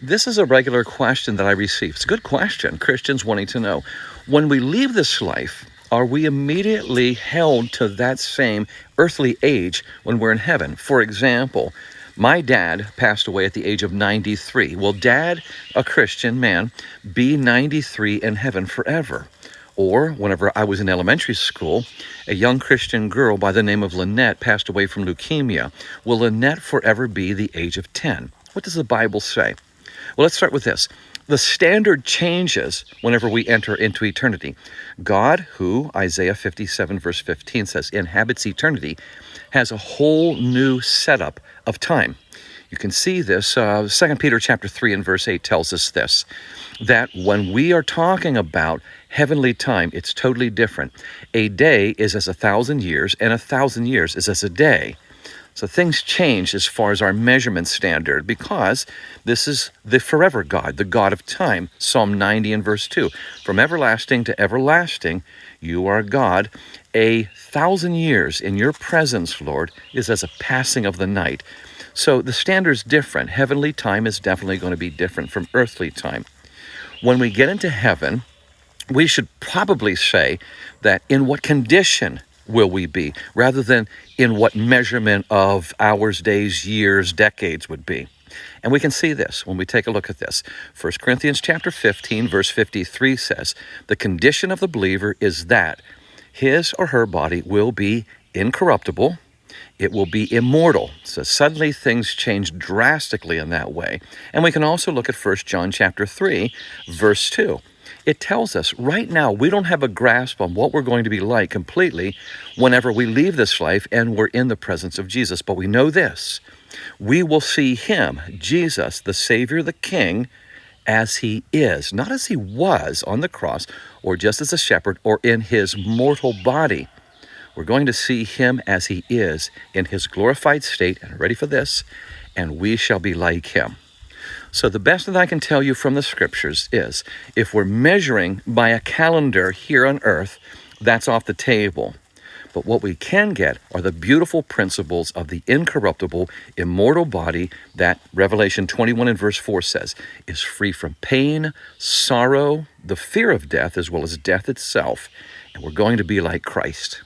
This is a regular question that I receive. It's a good question. Christians wanting to know, when we leave this life, are we immediately held to that same earthly age when we're in heaven? For example, my dad passed away at the age of 93. Will Dad, a Christian man, be 93 in heaven forever? Or whenever I was in elementary school, a young Christian girl by the name of Lynette passed away from leukemia. Will Lynette forever be the age of 10? What does the Bible say? Well, let's start with this. The standard changes whenever we enter into eternity. God, who, Isaiah 57 verse 15 says, inhabits eternity, has a whole new setup of time. You can see this, 2 Peter chapter 3 and verse 8 tells us this, that when we are talking about heavenly time, it's totally different. A day is as 1,000 years, and 1,000 years is as a day. So things change as far as our measurement standard, because this is the forever God, the God of time. Psalm 90 and verse 2, from everlasting to everlasting, you are God. 1,000 years in your presence, Lord, is as a passing of the night. So the standard's different. Heavenly time is definitely going to be different from earthly time. When we get into heaven, we should probably say that in what condition will we be, rather than in what measurement of hours, days, years, decades would be. And we can see this when we take a look at this. 1 Corinthians chapter 15, verse 53 says, the condition of the believer is that his or her body will be incorruptible, it will be immortal. So suddenly things change drastically in that way. And we can also look at 1 John chapter 3, verse 2. It tells us right now we don't have a grasp on what we're going to be like completely whenever we leave this life and we're in the presence of Jesus. But we know this, we will see him, Jesus, the Savior, the King, as he is, not as he was on the cross or just as a shepherd or in his mortal body. We're going to see him as he is in his glorified state, and ready for this, and we shall be like him. So the best that I can tell you from the scriptures is, if we're measuring by a calendar here on earth, that's off the table. But what we can get are the beautiful principles of the incorruptible, immortal body that Revelation 21 and verse 4 says is free from pain, sorrow, the fear of death, as well as death itself. And we're going to be like Christ.